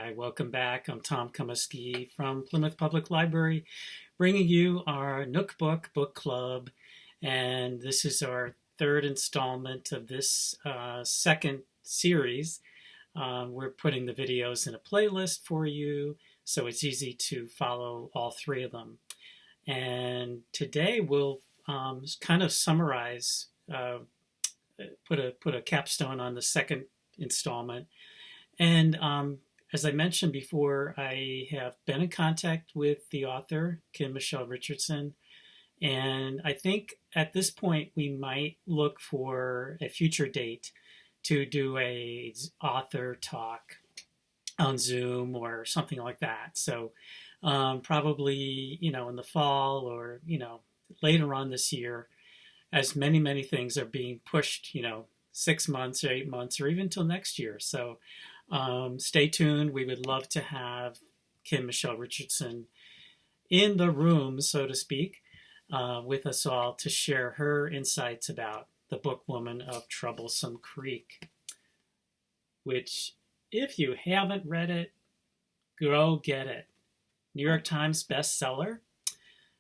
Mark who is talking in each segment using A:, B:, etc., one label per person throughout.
A: Hi, welcome back. I'm Tom Comiskey from Plymouth Public Library, bringing you our Nook-Book book club. And this is our third installment of this second series. We're putting the videos in a playlist for you, so it's easy to follow all three of them. And today we'll kind of summarize, put a capstone on the second installment. And as I mentioned before, I have been in contact with the author, Kim Michele Richardson, and I think at this point we might look for a future date to do a author talk on Zoom or something like that. So probably, in the fall or, later on this year, as many things are being pushed, 6 months or 8 months or even till next year. So stay tuned. We would love to have Kim Michele Richardson in the room, so to speak, with us all to share her insights about the book Woman of Troublesome Creek, which, if you haven't read it, go get it. New York Times bestseller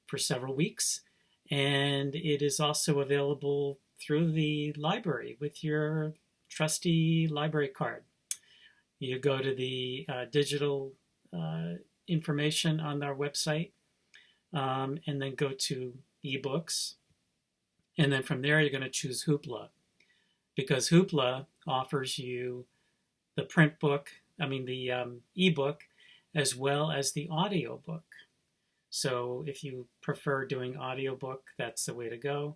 A: for several weeks, and it is also available through the library with your trusty library card. You go to the digital information on our website, and then go to ebooks. And then from there, you're going to choose Hoopla, because Hoopla offers you the print book, the ebook, as well as the audiobook. So if you prefer doing audiobook, that's the way to go.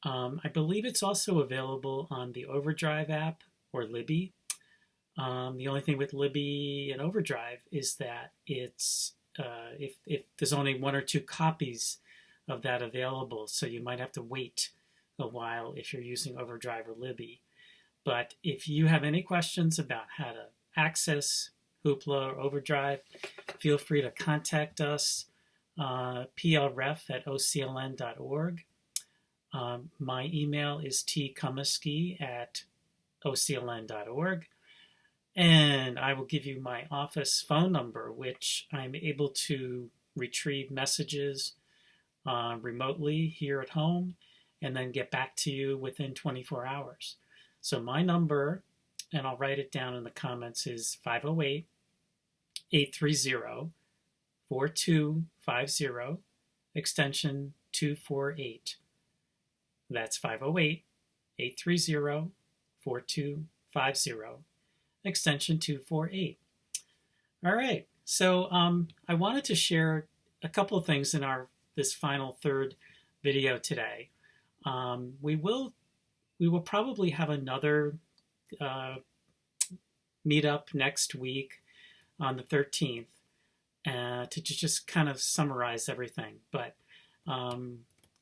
A: I believe it's also available on the Overdrive app or Libby. The only thing with Libby and Overdrive is that it's if there's only 1 or 2 copies of that available, so you might have to wait a while if you're using Overdrive or Libby. But if you have any questions about how to access Hoopla or Overdrive, feel free to contact us, plref@ocln.org. My email is tcomiskey@ocln.org. And I will give you my office phone number, which I'm able to retrieve messages remotely here at home and then get back to you within 24 hours. So my number, and I'll write it down in the comments, is 508-830-4250, extension 248. That's 508-830-4250. Extension 248. All right, so I wanted to share a couple of things in this final third video today. We will probably have another meetup next week on the 13th to just kind of summarize everything. But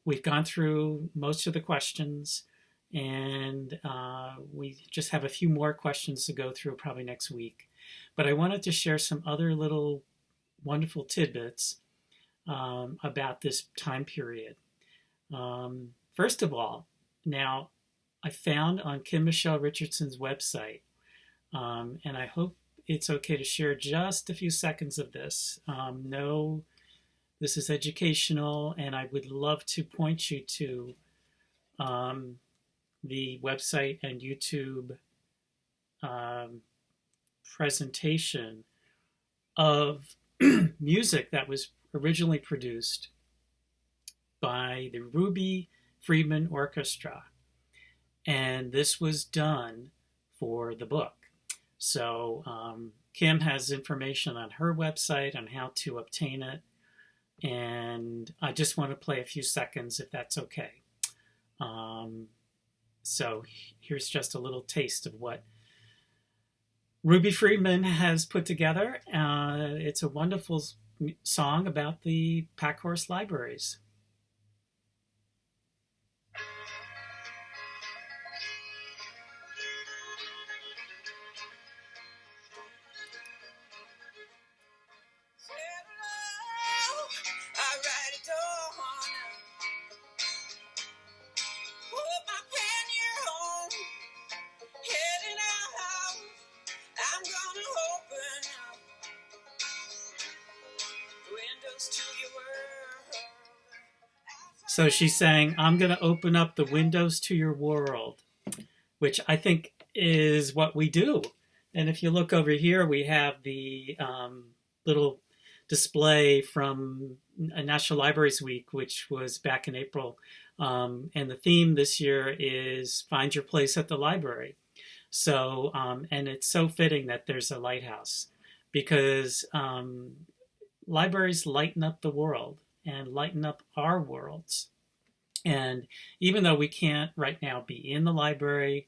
A: we've gone through most of the questions, and we just have a few more questions to go through probably next week. But I wanted to share some other little wonderful tidbits about this time period. First of all, now I found on Kim Michele Richardson's website, and I hope it's okay to share just a few seconds of this. No, this is educational, and I would love to point you to the website and YouTube presentation of music that was originally produced by the Ruby Friedman Orchestra. And this was done for the book. So Kim has information on her website on how to obtain it. And I just want to play a few seconds if that's okay. So here's just a little taste of what Ruby Friedman has put together. It's a wonderful song about the Packhorse Libraries.
B: I'm gonna open up
A: So she's saying, I'm going to open up the windows to your world, which I think is what we do. And if you look over here, we have the little display from National Libraries Week, which was back in April. And the theme this year is Find Your Place at the Library. So, and it's so fitting that there's a lighthouse because libraries lighten up the world and lighten up our worlds. And even though we can't right now be in the library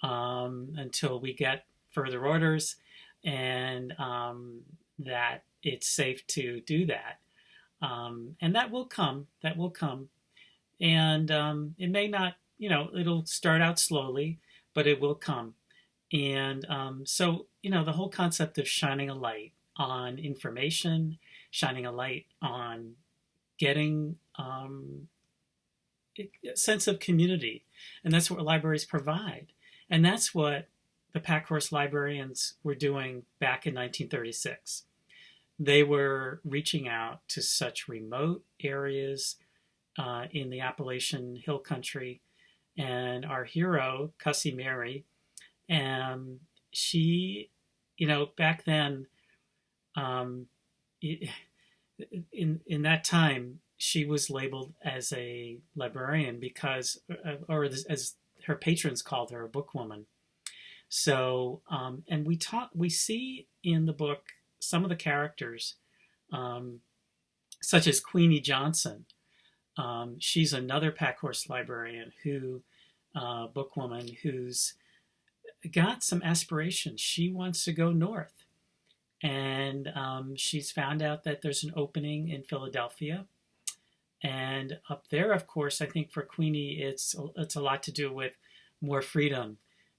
A: until we get further orders and that it's safe to do that. And that will come, And it may not, it'll start out slowly, but it will come. And so, the whole concept of shining a light on information, shining a light on getting a sense of community. And that's what libraries provide. And that's what the Packhorse librarians were doing back in 1936. They were reaching out to such remote areas in the Appalachian Hill Country. And our hero, Cussie Mary, she, back then, in that time, she was labeled as a librarian because, or as her patrons called her, a bookwoman. So, and we see in the book some of the characters, such as Queenie Johnson. She's another Packhorse librarian bookwoman who's got some aspirations. She wants to go north. And she's found out that there's an opening in Philadelphia. And up there, of course, I think for Queenie, it's a lot to do with more freedom,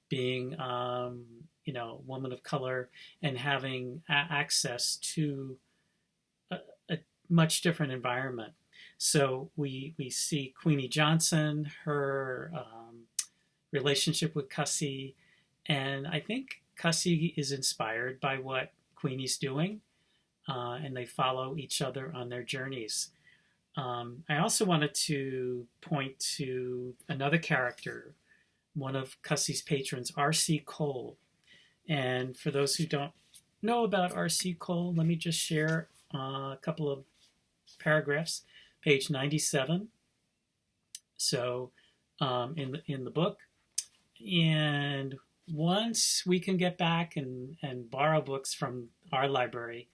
A: being, a woman of color and having access to a much different environment. So we see Queenie Johnson, her relationship with Cussie, and I think Cussie is inspired by what Queenie's doing, and they follow each other on their journeys. I also wanted to point to another character, one of Cussie's patrons, R.C. Cole. And for those who don't know about R.C. Cole, let me just share a couple of paragraphs. Page 97. So in the book, and once we can get back and borrow books from our library,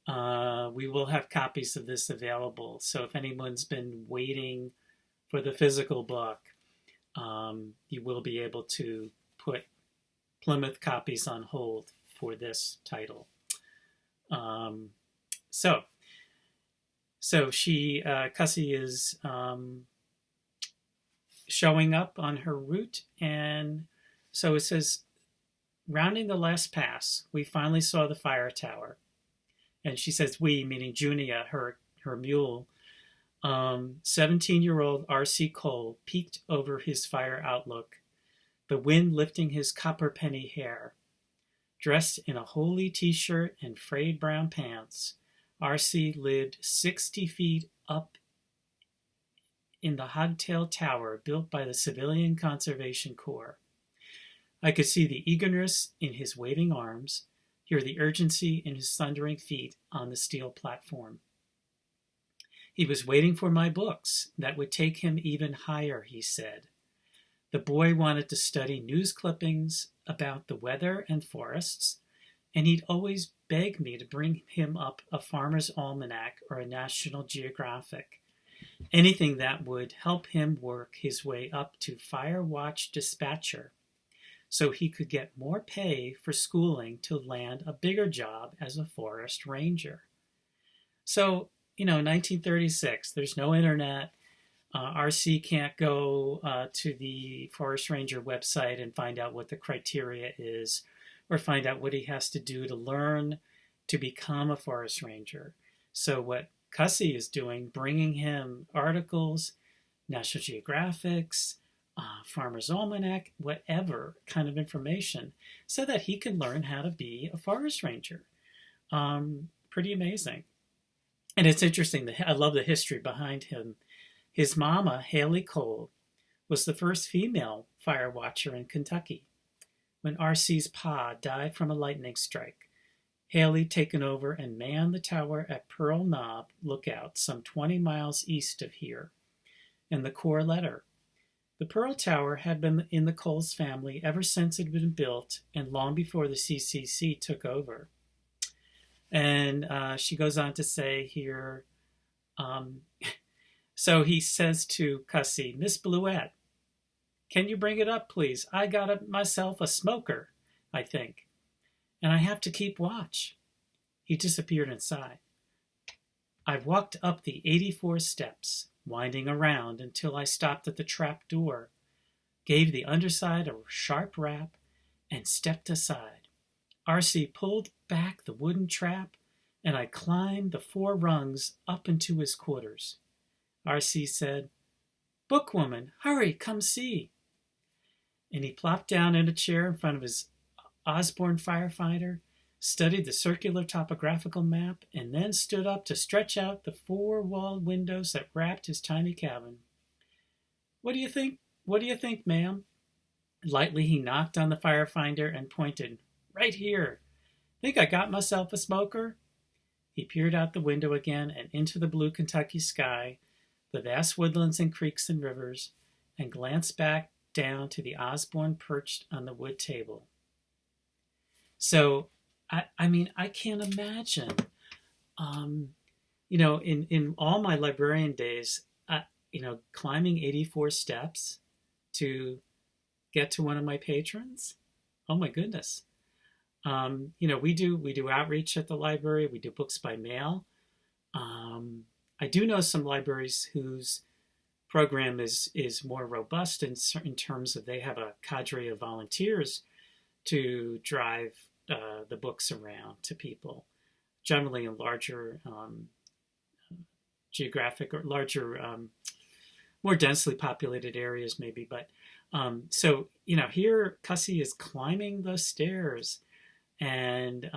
A: we will have copies of this available. So if anyone's been waiting for the physical book, you will be able to put Plymouth copies on hold for this title. So Cussie is showing up on her route, and so it says, rounding the last pass, we finally saw the fire tower. And she says we, meaning Junia, her mule. 17-year-old R.C. Cole peeked over his fire outlook, the wind lifting his copper penny hair. Dressed in a holey t-shirt and frayed brown pants, R.C. lived 60 feet up in the hogtail tower built by the Civilian Conservation Corps. I could see the eagerness in his waving arms, hear the urgency in his thundering feet on the steel platform. He was waiting for my books that would take him even higher, he said. The boy wanted to study news clippings about the weather and forests, and he'd always beg me to bring him up a Farmer's Almanac or a National Geographic, anything that would help him work his way up to Fire Watch Dispatcher, so he could get more pay for schooling to land a bigger job as a forest ranger. So, 1936, there's no internet. RC can't go to the forest ranger website and find out what the criteria is, or find out what he has to do to learn to become a forest ranger. So what Cussie is doing, bringing him articles, National Geographics, Farmer's Almanac, whatever kind of information, so that he can learn how to be a forest ranger. Pretty amazing. And it's interesting. I love the history behind him His mama, Haley Cole, was the first female fire watcher in Kentucky. When R.C.'s pa died from a lightning strike, Haley taken over and manned the tower at Pearl Knob Lookout, some 20 miles east of here. And the core letter. The Pearl Tower had been in the Coles family ever since it had been built and long before the CCC took over. And she goes on to say here, so he says to Cussie, Miss Bluette, can you bring it up, please? I got myself a smoker, I think, and I have to keep watch. He disappeared inside. I walked up the 84 steps, winding around until I stopped at the trap door, gave the underside a sharp rap, and stepped aside. R.C. pulled back the wooden trap, and I climbed the 4 rungs up into his quarters. R.C. said, Bookwoman, hurry, come see. And he plopped down in a chair in front of his Osborne firefighter, studied the circular topographical map, and then stood up to stretch out the 4-walled windows that wrapped his tiny cabin. What do you think? What do you think, ma'am? Lightly he knocked on the firefinder and pointed, right here. Think I got myself a smoker? He peered out the window again and into the blue Kentucky sky, the vast woodlands and creeks and rivers, and glanced back down to the Osborne perched on the wood table. So, I mean, I can't imagine, in all my librarian days, climbing 84 steps to get to one of my patrons. Oh my goodness. We do outreach at the library. We do books by mail. I do know some libraries whose program is more robust in terms of they have a cadre of volunteers to drive the books around to people, generally in larger geographic or larger, more densely populated areas maybe. But so, here Cussie is climbing those stairs and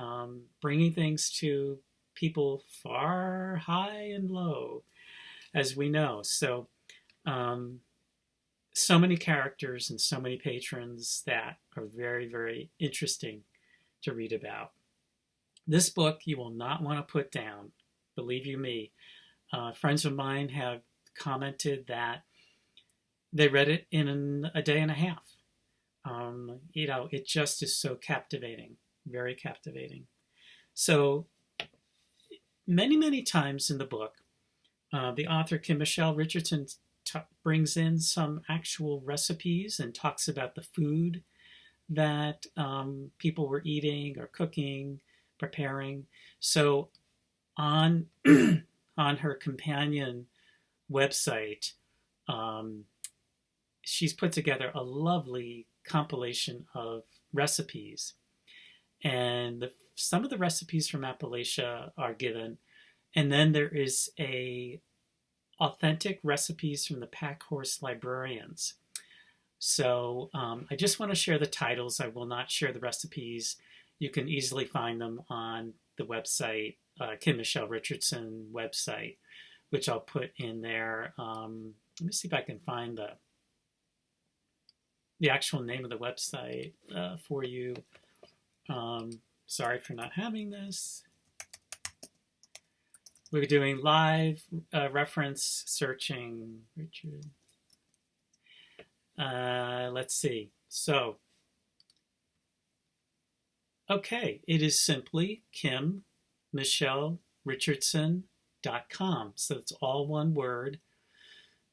A: bringing things to people far, high, and low, as we know. So, so many characters and so many patrons that are very, very interesting to read about. This book you will not want to put down, believe you me. Friends of mine have commented that they read it in a day and a half. It just is so captivating, very captivating. So many, many times in the book, the author Kim Michele Richardson brings in some actual recipes and talks about the food that people were eating or cooking, preparing. So on on her companion website, she's put together a lovely compilation of recipes. And some of the recipes from Appalachia are given. And then there is a authentic recipes from the Packhorse Librarians. So I just want to share the titles. I will not share the recipes. You can easily find them on the website, Kim Michele Richardson website, which I'll put in there. Let me see if I can find the actual name of the website for you. Sorry for not having this. We're doing live reference searching. Richard. Let's see. So, okay, it is simply KimMicheleRichardson.com. So it's all one word,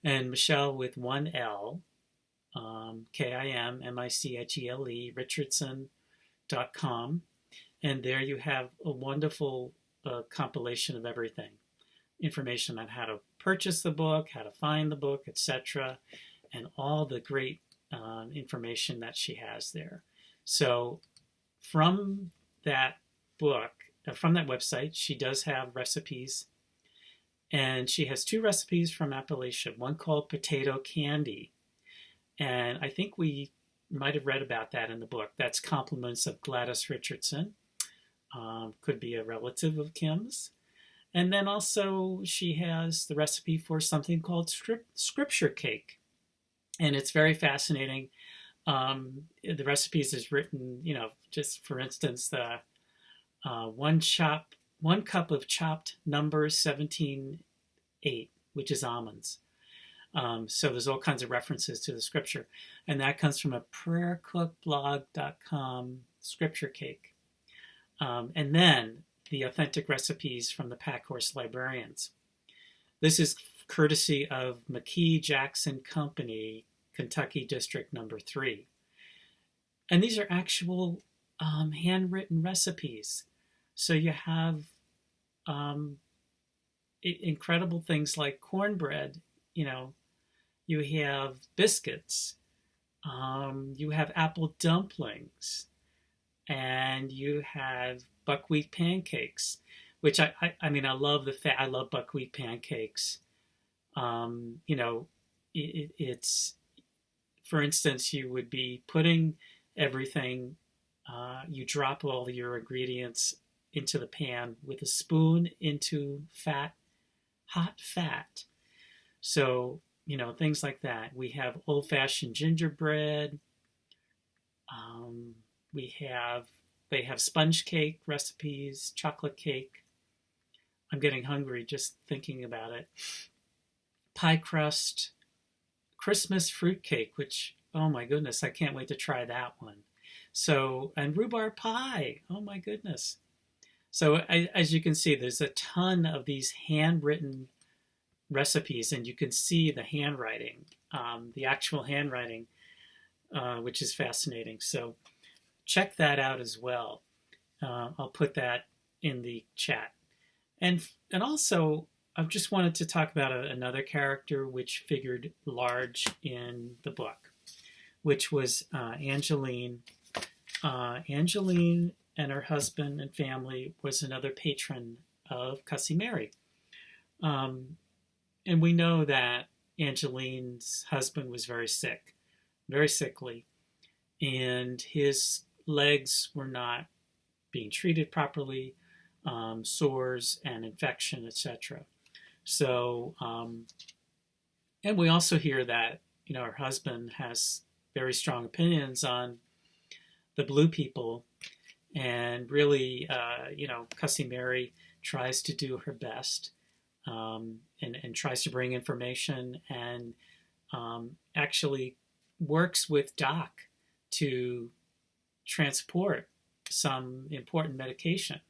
A: and Michelle with one L, KIMMICHELE, Richardson.com. And there you have a wonderful compilation of everything. Information on how to purchase the book, how to find the book, etc., and all the great information that she has there. So from that book, from that website, she does have recipes. And she has 2 recipes from Appalachia, one called potato candy. And I think we might have read about that in the book. That's Compliments of Gladys Richardson. Could be a relative of Kim's. And then also she has the recipe for something called scripture cake. And it's very fascinating. The recipes is written, just for instance, the one cup of chopped number 17:8, which is almonds. So there's all kinds of references to the scripture. And that comes from a prayercookblog.com scripture cake. And then the authentic recipes from the Packhorse Librarians. This is courtesy of McKee Jackson Company, Kentucky District Number 3. And these are actual handwritten recipes. So you have incredible things like cornbread, you have biscuits, you have apple dumplings, and you have buckwheat pancakes, which I love I love buckwheat pancakes. It's, for instance, you would be putting everything, you drop all your ingredients into the pan with a spoon into hot fat. So, things like that. We have old-fashioned gingerbread. They have sponge cake recipes, chocolate cake. I'm getting hungry just thinking about it. Pie crust, Christmas fruit cake, which, oh my goodness, I can't wait to try that one. So, and rhubarb pie, oh my goodness. So as you can see, there's a ton of these handwritten recipes, and you can see the handwriting, the actual handwriting, which is fascinating. So check that out as well. I'll put that in the chat. And also, I just wanted to talk about another character which figured large in the book, which was Angeline. Angeline and her husband and family was another patron of Cussy Mary. And we know that Angeline's husband was very sick, very sickly, and his legs were not being treated properly, sores and infection, etc. So, and we also hear that, her husband has very strong opinions on the blue people, and really, Cussy Mary tries to do her best, and tries to bring information, and actually works with Doc to transport some important medication.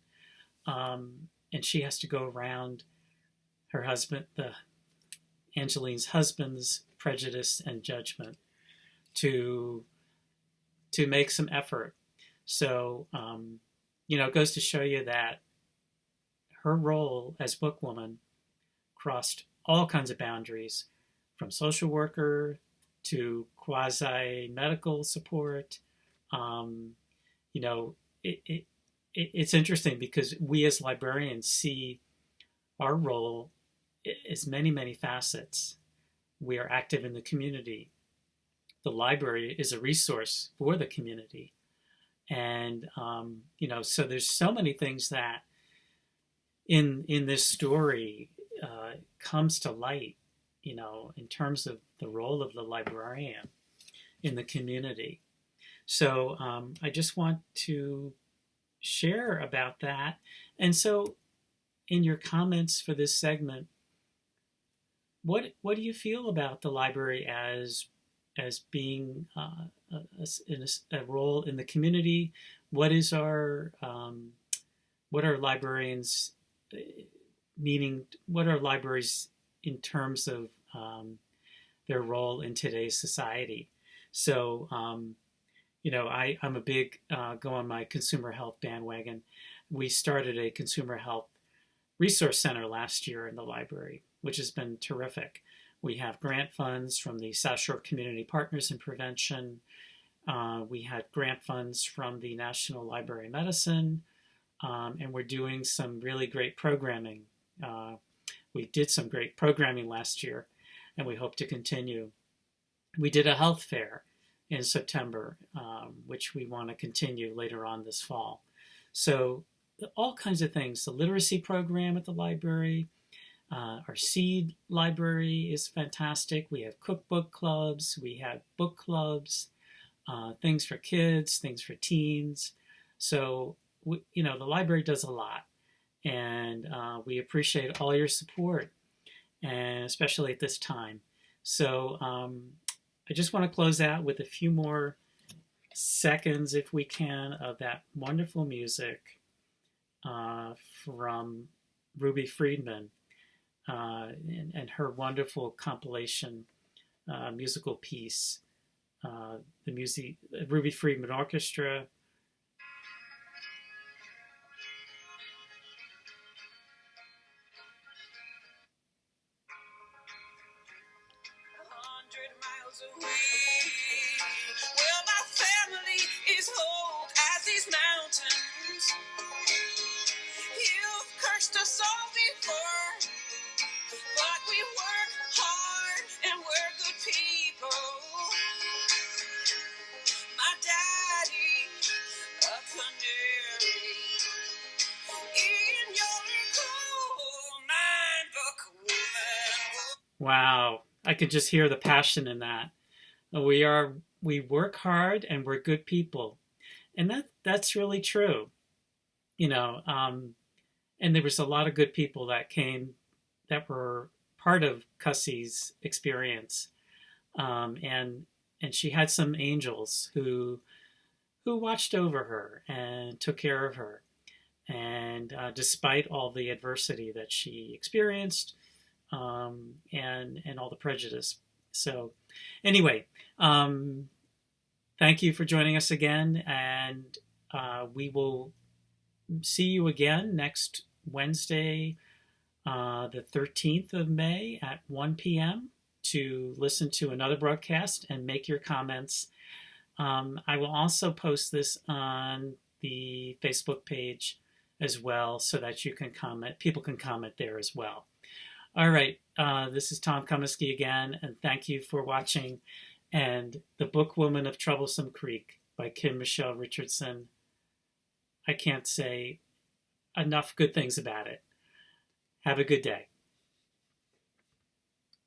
A: And she has to go around her husband, Angeline's husband's prejudice and judgment to make some effort. So, it goes to show you that her role as bookwoman crossed all kinds of boundaries, from social worker to quasi-medical support. It's interesting because we as librarians see our role as many, many facets. We are active in the community. The library is a resource for the community. And, so there's so many things that in this story comes to light, in terms of the role of the librarian in the community. So I just want to share about that. And so in your comments for this segment, what do you feel about the library as being a role in the community? What are librarians meaning? What are libraries in terms of their role in today's society? So, I'm a big go on my consumer health bandwagon. We started a consumer health resource center last year in the library, which has been terrific. We have grant funds from the South Shore Community Partners in Prevention. We had grant funds from the National Library of Medicine, and we're doing some really great programming. We did some great programming last year, and we hope to continue. We did a health fair in September, which we want to continue later on this fall. So all kinds of things. The literacy program at the library, our seed library is fantastic. We have cookbook clubs, we have book clubs, things for kids, things for teens. So, the library does a lot, and we appreciate all your support, and especially at this time. So, I just want to close out with a few more seconds, if we can, of that wonderful music from Ruby Friedman and her wonderful compilation musical piece, the Ruby Friedman Orchestra.
B: Us all before, but we work hard and we're good people. My daddy, a canary in your coal mine, book woman.
A: Wow, I could just hear the passion in that. We work hard and we're good people, and that's really true. You know, and there was a lot of good people that were part of Cussie's experience, and she had some angels who watched over her and took care of her, and despite all the adversity that she experienced, and all the prejudice. So, anyway, thank you for joining us again, and we will see you again next Wednesday, the 13th of May at 1 p.m. to listen to another broadcast and make your comments. I will also post this on the Facebook page as well so that you can comment. People can comment there as well. All right, this is Tom Comiskey again, and thank you for watching. And The Book Woman of Troublesome Creek by Kim Michele Richardson. I can't say enough good things about it. Have a good day.